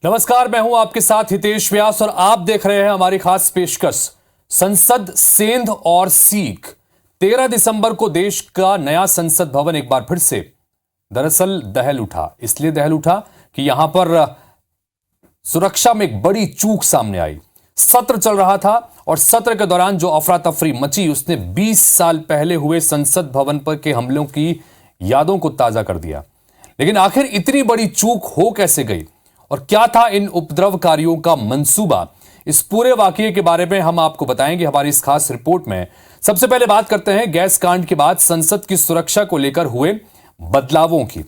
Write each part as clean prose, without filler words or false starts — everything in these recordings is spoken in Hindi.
नमस्कार, मैं हूं आपके साथ हितेश व्यास और आप देख रहे हैं हमारी खास पेशकश संसद सेंध और सीख। 13 दिसंबर को देश का नया संसद भवन एक बार फिर से दरअसल दहल उठा। इसलिए दहल उठा कि यहां पर सुरक्षा में एक बड़ी चूक सामने आई। सत्र चल रहा था और सत्र के दौरान जो अफरा तफरी मची उसने 20 साल पहले हुए संसद भवन पर के हमलों की यादों को ताजा कर दिया। लेकिन आखिर इतनी बड़ी चूक हो कैसे गई और क्या था इन उपद्रवकारियों का मंसूबा, इस पूरे वाकये के बारे में हम आपको बताएंगे हमारी इस खास रिपोर्ट में। सबसे पहले बात करते हैं गैस कांड के बाद संसद की सुरक्षा को लेकर हुए बदलावों की।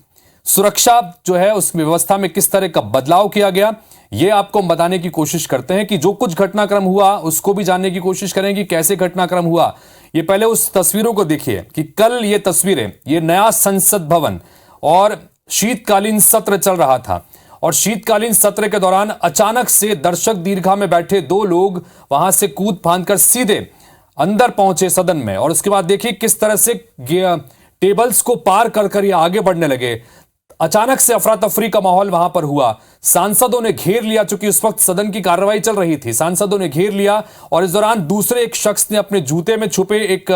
सुरक्षा जो है उस व्यवस्था में किस तरह का बदलाव किया गया, यह आपको हम बताने की कोशिश करते हैं कि जो कुछ घटनाक्रम हुआ उसको भी जानने की कोशिश करेंगे कैसे घटनाक्रम हुआ। ये पहले उस तस्वीरों को देखिए कि कल ये तस्वीरें, ये नया संसद भवन और शीतकालीन सत्र चल रहा था और शीतकालीन सत्र के दौरान अचानक से दर्शक दीर्घा में बैठे दो लोग वहां से कूद फांदकर सीधे अंदर पहुंचे सदन में और उसके बाद देखिए किस तरह से टेबल्स को पार कर ये आगे बढ़ने लगे। अचानक से अफरा तफरी का माहौल वहां पर हुआ। सांसदों ने घेर लिया, चूंकि उस वक्त सदन की कार्रवाई चल रही थी। सांसदों ने घेर लिया और इस दौरान दूसरे एक शख्स ने अपने जूते में छुपे एक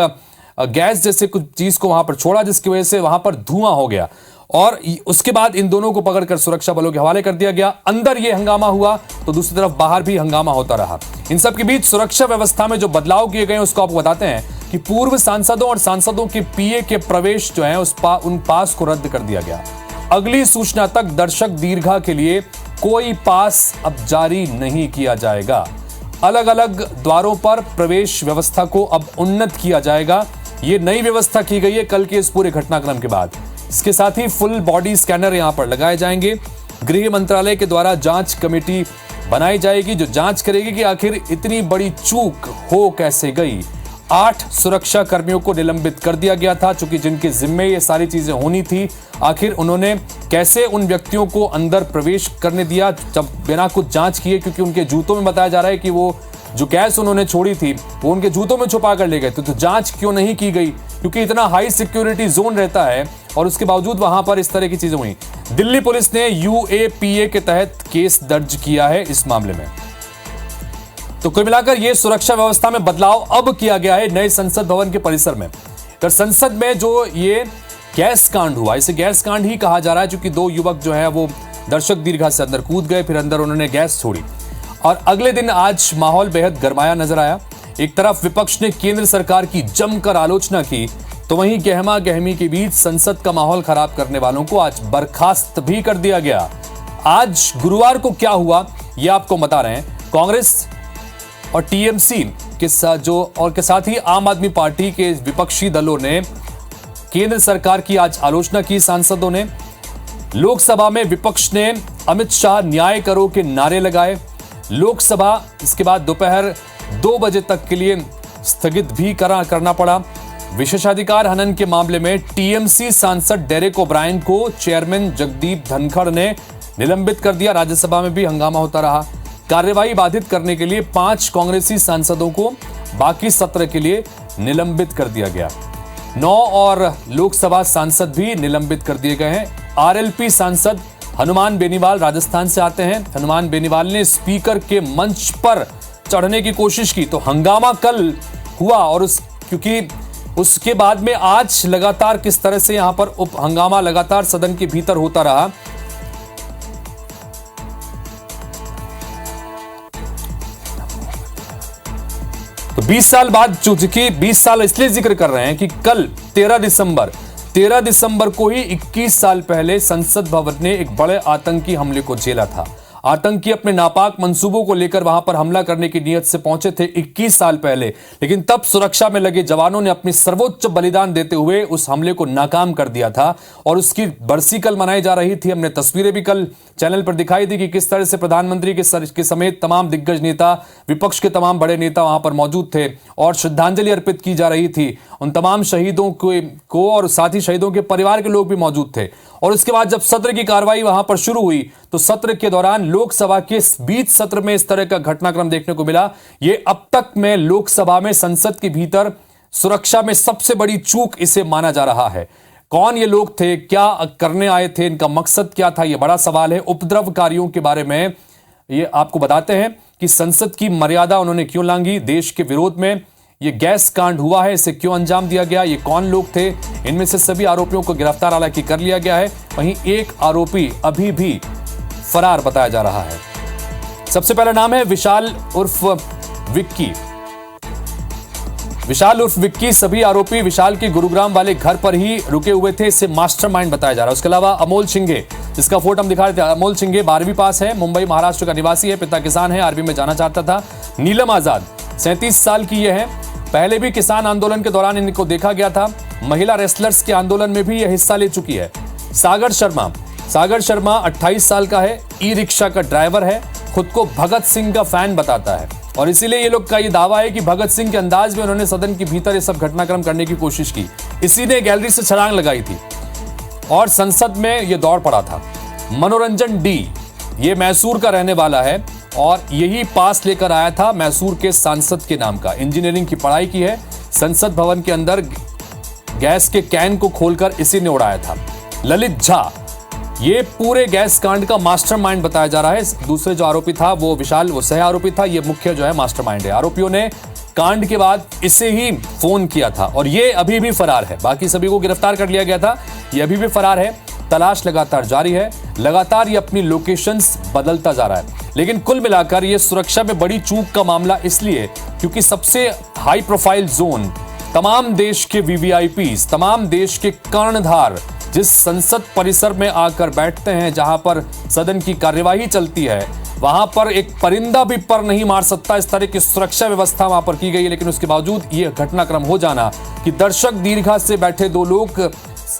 गैस जैसे कुछ चीज को वहां पर छोड़ा, जिसकी वजह से वहां पर धुआं हो गया और उसके बाद इन दोनों को पकड़कर सुरक्षा बलों के हवाले कर दिया गया। अंदर यह हंगामा हुआ तो दूसरी तरफ बाहर भी हंगामा होता रहा। इन सब के बीच सुरक्षा व्यवस्था में जो बदलाव किए गए उसको आपको बताते हैं कि पूर्व सांसदों और सांसदों के पीए के प्रवेश जो है उन पास को रद्द कर दिया गया। अगली सूचना तक दर्शक दीर्घा के लिए कोई पास अब जारी नहीं किया जाएगा। अलग अलग द्वारों पर प्रवेश व्यवस्था को अब उन्नत किया जाएगा। यह नई व्यवस्था की गई है कल के इस पूरे घटनाक्रम के बाद। इसके साथ ही फुल बॉडी स्कैनर यहां पर लगाए जाएंगे। गृह मंत्रालय के द्वारा जांच कमेटी बनाई जाएगी जो जांच करेगी कि आखिर इतनी बड़ी चूक हो कैसे गई। 8 सुरक्षा कर्मियों को निलंबित कर दिया गया था, चूंकि जिनके जिम्मे ये सारी चीजें होनी थी। आखिर उन्होंने कैसे उन व्यक्तियों को अंदर प्रवेश करने दिया जब बिना कुछ जांच किए, क्योंकि उनके जूतों में बताया जा रहा है कि वो जो गैस उन्होंने छोड़ी थी वो उनके जूतों में छुपा कर ले गए। तो जांच क्यों नहीं की गई, क्योंकि इतना हाई सिक्योरिटी जोन रहता है और उसके बावजूद वहां पर इस तरह की चीजें हुई। दिल्ली पुलिस ने यूएपीए के तहत केस दर्ज किया है इस मामले में। तो कुल मिलाकर यह सुरक्षा व्यवस्था में बदलाव अब किया गया है नए संसद भवन के परिसर में। तो संसद में जो ये गैस कांड हुआ, इसे गैस कांड ही कहा जा रहा है, क्योंकि दो युवक जो है वो दर्शक दीर्घा से अंदर कूद गए, फिर अंदर उन्होंने गैस छोड़ी और अगले दिन आज माहौल बेहद गरमाया नजर आया। एक तरफ विपक्ष ने केंद्र सरकार की जमकर आलोचना की तो वहीं गहमा गहमी के बीच संसद का माहौल खराब करने वालों को आज बर्खास्त भी कर दिया गया। आज गुरुवार को क्या हुआ यह आपको बता रहे हैं। कांग्रेस और टीएमसी के साथ ही आम आदमी पार्टी के विपक्षी दलों ने केंद्र सरकार की आज आलोचना की। सांसदों ने लोकसभा में विपक्ष ने अमित शाह न्याय करो के नारे लगाए। लोकसभा इसके बाद दोपहर 2 बजे तक के लिए स्थगित भी करना पड़ा। विशेषाधिकार हनन के मामले में टीएमसी सांसद डेरेक ओब्रायन को चेयरमैन जगदीप धनखड़ ने निलंबित कर दिया। राज्यसभा में भी हंगामा होता रहा। कार्यवाही बाधित करने के लिए 5 कांग्रेसी सांसदों को बाकी सत्र के लिए निलंबित कर दिया गया। 9 और लोकसभा सांसद भी निलंबित कर दिए गए हैं। आरएलपी सांसद हनुमान बेनीवाल राजस्थान से आते हैं। हनुमान बेनीवाल ने स्पीकर के मंच पर चढ़ने की कोशिश की तो हंगामा कल हुआ और क्योंकि उसके बाद में आज लगातार किस तरह से यहां पर हंगामा लगातार सदन के भीतर होता रहा। तो 20 साल बाद, चूंकि 20 साल इसलिए जिक्र कर रहे हैं कि कल 13 दिसंबर को ही 21 साल पहले संसद भवन ने एक बड़े आतंकी हमले को झेला था। आतंकी अपने नापाक मंसूबों को लेकर वहां पर हमला करने की नीयत से पहुंचे थे 21 साल पहले, लेकिन तब सुरक्षा में लगे जवानों ने अपनी सर्वोच्च बलिदान देते हुए उस हमले को नाकाम कर दिया था और उसकी बरसी कल मनाई जा रही थी। हमने तस्वीरें भी कल चैनल पर दिखाई थी कि किस तरह से प्रधानमंत्री के समेत तमाम दिग्गज नेता, विपक्ष के तमाम बड़े नेता वहां पर मौजूद थे और श्रद्धांजलि अर्पित की जा रही थी उन तमाम शहीदों को और साथ ही शहीदों के परिवार के लोग भी मौजूद थे। और उसके बाद जब सत्र की कार्रवाई वहां पर शुरू हुई तो सत्र के दौरान लोकसभा के बीच सत्र में इस तरह का घटनाक्रम देखने को मिला। यह अब तक में लोकसभा में संसद के भीतर सुरक्षा में सबसे बड़ी चूक इसे माना जा रहा है। कौन ये लोग थे, क्या करने आए थे, इनका मकसद क्या था, यह बड़ा सवाल है। उपद्रवकारियों के बारे में ये आपको बताते हैं कि संसद की मर्यादा उन्होंने क्यों लांघी, देश के विरोध में ये गैस कांड हुआ है, इसे क्यों अंजाम दिया गया, ये कौन लोग थे। इनमें से सभी आरोपियों को गिरफ्तार हालांकि कर लिया गया है। वहीं एक आरोपी अभी भी फरार बताया जा रहा है। सबसे पहला नाम है विशाल उर्फ विक्की। विशाल उर्फ विक्की, सभी आरोपी विशाल के गुरुग्राम वाले घर पर ही रुके हुए थे, इसे मास्टरमाइंड बताया जा रहा है। उसके अलावा अमोल शिंगे, जिसका फोटो हम दिखा रहे थे, अमोल शिंगे 12वीं पास है, मुंबई महाराष्ट्र का निवासी है, पिता किसान है, आर्मी में जाना चाहता था। नीलम आजाद 37 साल की यह है, पहले भी किसान आंदोलन के दौरान इनको देखा गया था। महिला रेसलर्स के आंदोलन में भी यह हिस्सा ले चुकी है। सागर शर्मा 28 साल का है, ई रिक्शा का ड्राइवर है, खुद को भगत सिंह का फैन बताता है और इसीलिए ये लोग का ये दावा है कि भगत सिंह के अंदाज में उन्होंने सदन के भीतर ये सब घटनाक्रम करने की कोशिश की। इसी ने गैलरी से छलांग लगाई थी और संसद में ये दौड़ पड़ा था। मनोरंजन डी, ये मैसूर का रहने वाला है और यही पास लेकर आया था मैसूर के सांसद के नाम का। इंजीनियरिंग की पढ़ाई की है। संसद भवन के अंदर गैस के कैन को खोलकर इसी ने उड़ाया था। ललित झा, ये पूरे गैस कांड का मास्टरमाइंड बताया जा रहा है। दूसरे जो आरोपी था वो विशाल, वो सह आरोपी था, ये मुख्य जो है मास्टरमाइंड है। आरोपियों ने कांड के बाद इसे ही फोन किया था और ये अभी भी फरार है। बाकी सभी को गिरफ्तार कर लिया गया था, ये अभी भी फरार है। तलाश लगातार जारी है, लगातार ये अपनी लोकेशंस बदलता जा रहा है। लेकिन कुल मिलाकर ये सुरक्षा में बड़ी चूक का मामला इसलिए क्योंकि सबसे हाई प्रोफाइल जोन, तमाम देश के वीवीआईपीज, तमाम देश के कर्णधार जिस संसद परिसर में आकर बैठते हैं, जहां पर सदन की कार्यवाही चलती है, वहां पर एक परिंदा भी पर नहीं मार सकता, इस तरह की सुरक्षा व्यवस्था वहां पर की गई है। लेकिन उसके बावजूद यह घटनाक्रम हो जाना कि दर्शक दीर्घा से बैठे दो लोग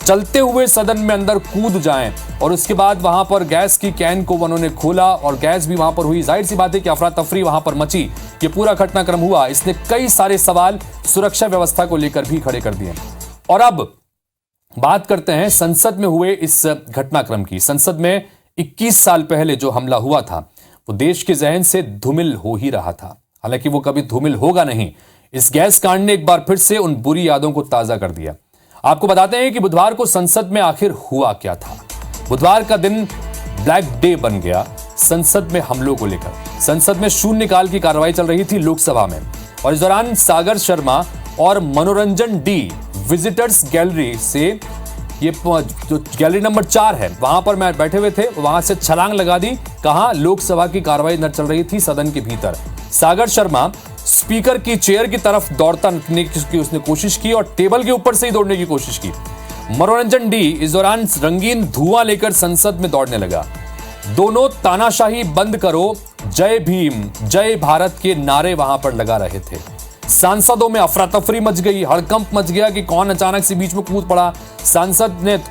चलते हुए सदन में अंदर कूद जाएं और उसके बाद वहां पर गैस की कैन को उन्होंने खोला और गैस भी वहां पर हुई। जाहिर सी बात है कि अफरा तफरी वहां पर मची। ये पूरा घटनाक्रम हुआ, इसने कई सारे सवाल सुरक्षा व्यवस्था को लेकर भी खड़े कर दिए। और अब बात करते हैं संसद में हुए इस घटनाक्रम की। संसद में 21 साल पहले जो हमला हुआ था वो देश के जहन से धूमिल हो ही रहा था। हालांकि वो कभी धूमिल होगा नहीं। इस गैस कांड ने एक बार फिर से उन बुरी यादों को ताजा कर दिया। आपको बताते हैं कि बुधवार को संसद में आखिर हुआ क्या था। बुधवार का दिन ब्लैक डे बन गया संसद में हमलों को लेकर। संसद में शून्यकाल की कार्रवाई चल रही थी लोकसभा में और इस दौरान सागर शर्मा और मनोरंजन डी विजिटर्स गैलरी से, ये जो गैलरी नंबर 4 है वहां पर मैं बैठे हुए थे, वहां से छलांग लगा दी। कहां? लोकसभा की कार्रवाई न चल रही थी सदन के भीतर। सागर शर्मा स्पीकर की चेयर की तरफ दौड़ता निकलने की उसने कोशिश की और टेबल के ऊपर से ही दौड़ने की कोशिश की। मनोरंजन डी इस दौरान रंगीन धुआं लेकर संसद में दौड़ने लगा। दोनों तानाशाही बंद करो, जय भीम, जय भारत के नारे वहां पर लगा रहे थे। सांसदों में अफरा तफरी मच गई, हड़कंप मच गया कि कौन अचानक से बीच में कूद पड़ा।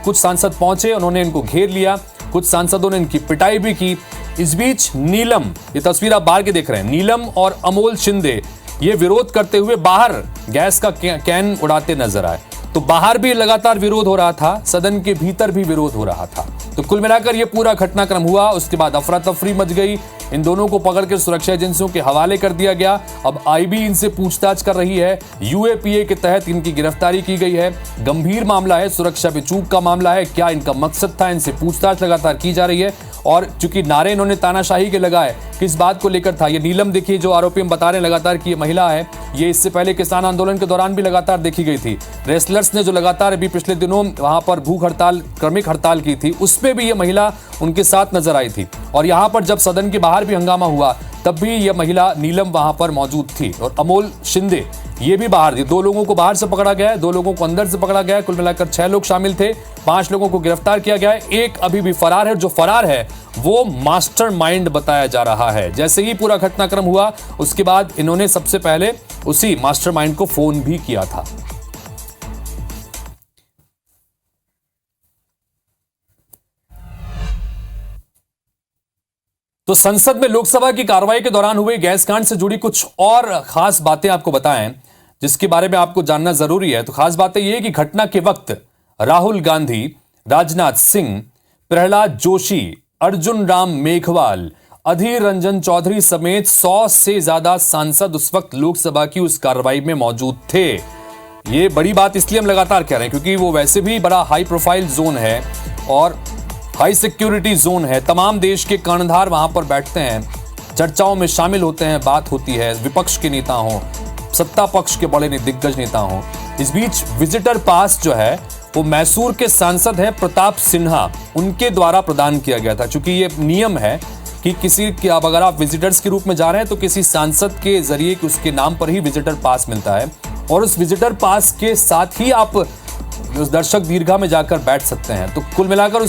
कुछ सांसद पहुंचे, उन्होंने इनको घेर लिया, कुछ सांसदों ने इनकी पिटाई भी की। इस बीच नीलम, ये तस्वीर आप बाहर के देख रहे हैं, नीलम और अमोल शिंदे ये विरोध करते हुए बाहर गैस का कैन उड़ाते नजर आए। तो बाहर भी लगातार विरोध हो रहा था, सदन के भीतर भी विरोध हो रहा था। तो कुल मिलाकर ये पूरा घटनाक्रम हुआ। उसके बाद अफरा तफरी मच गई। इन दोनों को पकड़कर सुरक्षा एजेंसियों के हवाले कर दिया गया। अब आईबी इनसे पूछताछ कर रही है। यूएपीए के तहत इनकी गिरफ्तारी की गई है। गंभीर मामला है, सुरक्षा पे चूक का मामला है। क्या इनका मकसद था, इनसे पूछताछ लगातार की जा रही है। और चूंकि नारे इन्होंने तानाशाही के लगाए, किस बात को लेकर था। ये नीलम देखिए, जो आरोपी हम बता रहे हैं लगातार कि ये महिला है, ये इससे पहले किसान आंदोलन के दौरान भी लगातार देखी गई थी। रेसलर्स ने जो लगातार अभी पिछले दिनों वहां पर भूख हड़ताल, क्रमिक हड़ताल की थी, उसमें भी ये महिला उनके साथ नजर आई थी। और यहां पर जब सदन के बाहर भी हंगामा हुआ तब भी यह महिला नीलम वहां पर मौजूद थी। और अमोल शिंदे ये भी बाहर थी। 2 लोगों को बाहर से पकड़ा गया है, 2 लोगों को अंदर से पकड़ा गया है। कुल मिलाकर 6 लोग शामिल थे। 5 लोगों को गिरफ्तार किया गया है। एक अभी भी फरार है। जो फरार है वो मास्टरमाइंड बताया जा रहा है। जैसे ही पूरा घटनाक्रम हुआ उसके बाद इन्होंने सबसे पहले उसी मास्टरमाइंड को फोन भी किया था। तो संसद में लोकसभा की कार्रवाई के दौरान हुए गैस कांड से जुड़ी कुछ और खास बातें आपको बताएं जिसके बारे में आपको जानना जरूरी है। तो खास बातें यह कि घटना के वक्त राहुल गांधी, राजनाथ सिंह, प्रहलाद जोशी, अर्जुन राम मेघवाल, अधीर रंजन चौधरी समेत 100 से ज्यादा सांसद उस वक्त लोकसभा की उस कार्रवाई में मौजूद थे। ये बड़ी बात इसलिए हम लगातार कह रहे हैं क्योंकि वो वैसे भी बड़ा हाई प्रोफाइल जोन है और हाई सिक्योरिटी जोन है। तमाम देश के कर्णधार वहां पर बैठते हैं चर्चाओं में शामिल होते हैं, बात होती है, विपक्ष के नेता हों, सत्ता पक्ष के बड़े दिग्गज नेता हों। इस बीच विजिटर पास जो है वो मैसूर के सांसद हैं प्रताप सिन्हा, उनके द्वारा प्रदान किया गया था। चूंकि ये नियम है कि किसी के अगर आप विजिटर्स के रूप में जा रहे हैं तो किसी सांसद के जरिए उसके नाम पर ही विजिटर पास मिलता है, और उस विजिटर पास के साथ ही आप उस दर्शक दीर्घा में जाकर बैठ सकते हैं। तो कुल मिलाकर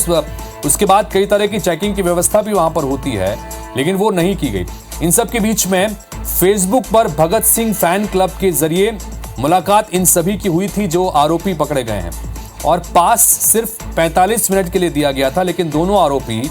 उसके बाद कई तरह की चेकिंग की व्यवस्था भी वहां पर होती है, लेकिन वो नहीं की गई। इन सब के बीच में फेसबुक पर भगत सिंह फैन क्लब के जरिए मुलाकात इन सभी की हुई थी जो आरोपी पकड़े गए हैं, और पास सिर्फ 45 मिनट के लिए दिया गया था, लेकिन दोनों आरोपी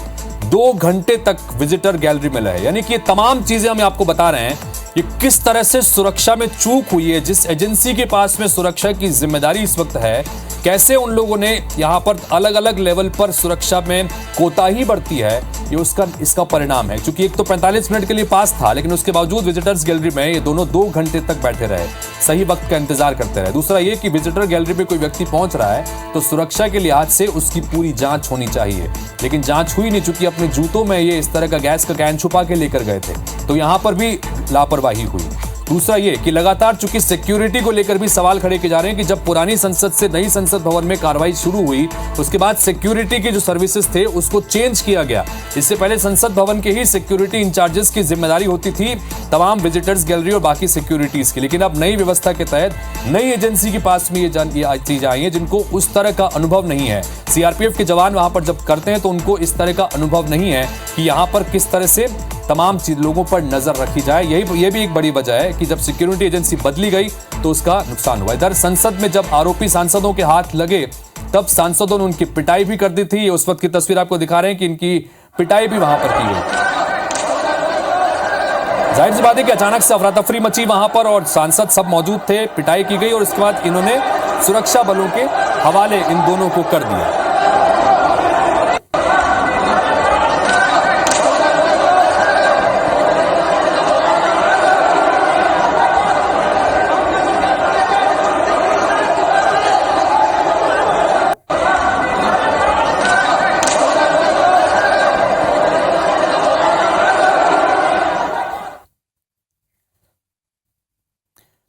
2 घंटे तक विजिटर गैलरी में रहे। यानी कि ये तमाम चीजें हम आपको बता रहे हैं कि किस तरह से सुरक्षा में चूक हुई है। जिस एजेंसी के पास में सुरक्षा की जिम्मेदारी इस वक्त है, कैसे उन लोगों ने यहां पर अलग अलग लेवल पर सुरक्षा में कोताही बरती है, ये इसका परिणाम है। क्योंकि एक तो 45 मिनट के लिए पास था, लेकिन उसके बावजूद विजिटर्स गैलरी में ये दोनों 2 घंटे तक बैठे रहे, सही वक्त का इंतजार करते रहे। दूसरा ये कि विजिटर गैलरी में कोई व्यक्ति पहुंच रहा है तो सुरक्षा के लिहाज से उसकी पूरी जांच होनी चाहिए, लेकिन जांच हुई नहीं। चूंकि अपने जूतों में ये इस तरह का गैस का कैन छुपा के लेकर गए थे, तो यहां पर भी लापरवाही हुई। दूसरा ये कि लगातार चूंकि सिक्योरिटी को लेकर भी सवाल खड़े किए जा रहे हैं कि जब पुरानी संसद से नई संसद भवन में कार्रवाई शुरू हुई, उसके बाद सिक्योरिटी के जो सर्विसेज थे उसको चेंज किया गया। इससे पहले संसद भवन के ही सिक्योरिटी इंचार्जेस की जिम्मेदारी होती थी तमाम विजिटर्स गैलरी और बाकी सिक्योरिटीज की, लेकिन अब नई व्यवस्था के तहत नई एजेंसी के पास में ये चीजें आई हैं जिनको उस तरह का अनुभव नहीं है। सीआरपीएफ के जवान वहां पर जब करते हैं तो उनको इस तरह का अनुभव नहीं है कि यहां पर किस तरह से तमाम लोगों पर नजर रखी जाए। ये भी एक बड़ी वजह है कि जब सिक्योरिटी एजेंसी बदली गई तो उसका नुकसान हुआ। इधर संसद में जब आरोपी सांसदों के हाथ लगे तब सांसदों ने उनकी पिटाई भी कर दी थी। उस वक्त की तस्वीर आपको दिखा रहे हैं कि इनकी पिटाई भी वहां पर की गई। जाहिर सी बात है कि अचानक से अफरा तफरी मची वहां पर और सांसद सब मौजूद थे, पिटाई की गई और उसके बाद इन्होंने सुरक्षा बलों के हवाले इन दोनों को कर दिया।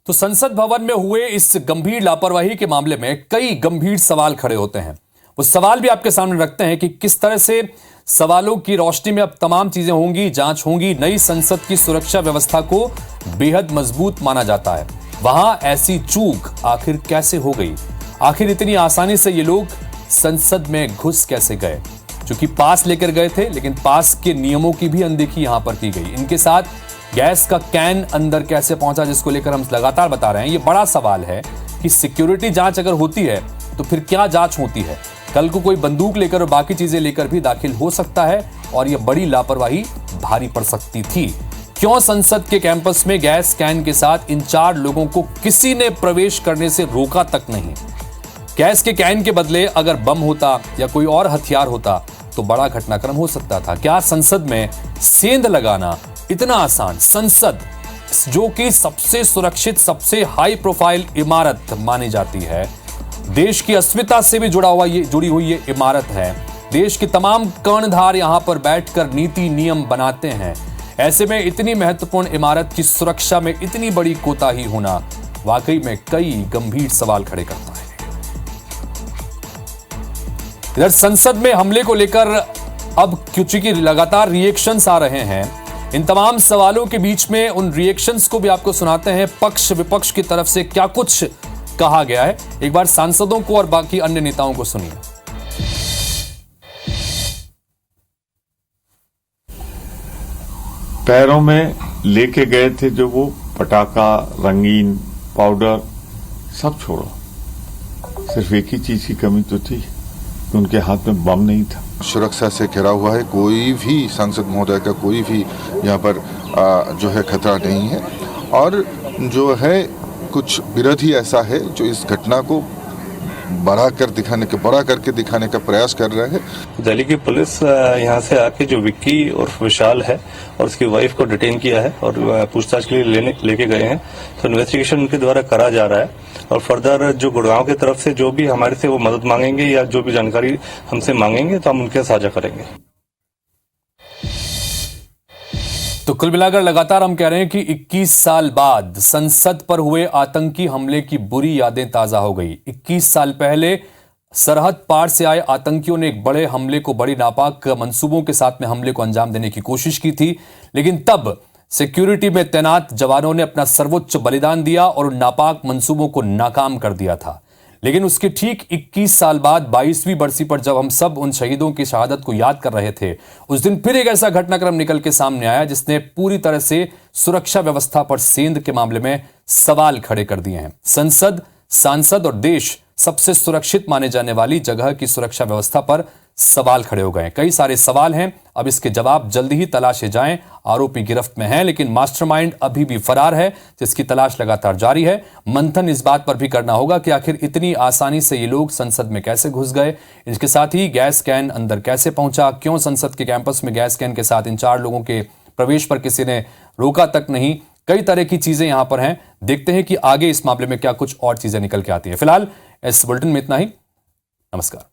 तो संसद भवन में हुए इस गंभीर लापरवाही के मामले में कई गंभीर सवाल खड़े होते हैं। वो सवाल भी आपके सामने रखते हैं कि किस तरह से सवालों की रोशनी में अब तमाम चीजें होंगी, जांच होंगी। नई संसद की सुरक्षा व्यवस्था को बेहद मजबूत माना जाता है, वहां ऐसी चूक आखिर कैसे हो गई? आखिर इतनी आसानी से ये लोग संसद में घुस कैसे गए? चूंकि पास लेकर गए थे, लेकिन पास के नियमों की भी अनदेखी यहां पर की गई। इनके साथ गैस का कैन अंदर कैसे पहुंचा, जिसको लेकर हम लगातार बता रहे हैं। ये बड़ा सवाल है कि सिक्योरिटी जांच अगर होती है तो फिर क्या जांच होती है? कल को कोई बंदूक लेकर और बाकी चीजें लेकर भी दाखिल हो सकता है और यह बड़ी लापरवाही भारी पड़ सकती थी। क्यों संसद के कैंपस में गैस कैन के साथ इन 4 लोगों को किसी ने प्रवेश करने से रोका तक नहीं? गैस के कैन के बदले अगर बम होता या कोई और हथियार होता तो बड़ा घटनाक्रम हो सकता था। क्या संसद में सेंध लगाना इतना आसान? संसद जो कि सबसे सुरक्षित, सबसे हाई प्रोफाइल इमारत मानी जाती है, देश की अस्मिता से भी जुड़ी हुई ये इमारत है। देश के तमाम कर्णधार यहां पर बैठकर नीति नियम बनाते हैं। ऐसे में इतनी महत्वपूर्ण इमारत की सुरक्षा में इतनी बड़ी कोताही होना वाकई में कई गंभीर सवाल खड़े करता है। इधर संसद में हमले को लेकर अब क्योंकि लगातार रिएक्शंस आ रहे हैं, इन तमाम सवालों के बीच में उन रिएक्शंस को भी आपको सुनाते हैं। पक्ष विपक्ष की तरफ से क्या कुछ कहा गया है, एक बार सांसदों को और बाकी अन्य नेताओं को सुनिए। पैरों में लेके गए थे जो वो पटाखा, रंगीन पाउडर, सब छोड़ो, सिर्फ एक ही चीज की कमी तो थी कि उनके हाथ में बम नहीं था। सुरक्षा से घिरा हुआ है, कोई भी सांसद महोदय का कोई भी यहाँ पर जो है खतरा नहीं है। और जो है कुछ विरोधी ऐसा है जो इस घटना को बड़ा करके दिखाने का प्रयास कर रहे हैं। दिल्ली की पुलिस यहाँ से आके जो विक्की और विशाल है और उसकी वाइफ को डिटेन किया है और पूछताछ के लिए लेके गए हैं। तो इन्वेस्टिगेशन उनके द्वारा करा जा रहा है और फर्दर जो गुड़गांव की तरफ से जो भी हमारे से वो मदद मांगेंगे या जो भी जानकारी हमसे मांगेंगे तो हम उनके साझा करेंगे। तो तो कुल मिलाकर लगातार हम कह रहे हैं कि 21 साल बाद संसद पर हुए आतंकी हमले की बुरी यादें ताजा हो गई। 21 साल पहले सरहद पार से आए आतंकियों ने एक बड़े हमले को, बड़ी नापाक मंसूबों के साथ में हमले को अंजाम देने की कोशिश की थी, लेकिन तब सिक्योरिटी में तैनात जवानों ने अपना सर्वोच्च बलिदान दिया और उन नापाक मंसूबों को नाकाम कर दिया था। लेकिन उसके ठीक 21 साल बाद 22वीं बरसी पर जब हम सब उन शहीदों की शहादत को याद कर रहे थे, उस दिन फिर एक ऐसा घटनाक्रम निकल के सामने आया जिसने पूरी तरह से सुरक्षा व्यवस्था पर सेंध के मामले में सवाल खड़े कर दिए हैं। संसद, सांसद और देश सबसे सुरक्षित माने जाने वाली जगह की सुरक्षा व्यवस्था पर सवाल खड़े हो गए। कई सारे सवाल हैं, अब इसके जवाब जल्दी ही तलाशे जाएं। आरोपी गिरफ्त में हैं, लेकिन मास्टरमाइंड अभी भी फरार है, जिसकी तलाश लगातार जारी है। मंथन इस बात पर भी करना होगा कि आखिर इतनी आसानी से ये लोग संसद में कैसे घुस गए। इसके साथ ही गैस कैन अंदर कैसे पहुंचा, क्यों संसद के कैंपस में गैस कैन के साथ इन 4 लोगों के प्रवेश पर किसी ने रोका तक नहीं। कई तरह की चीजें यहां पर हैं। देखते हैं कि आगे इस मामले में क्या कुछ और चीजें निकल के आती है। फिलहाल इस बुलेटिन में इतना ही। नमस्कार।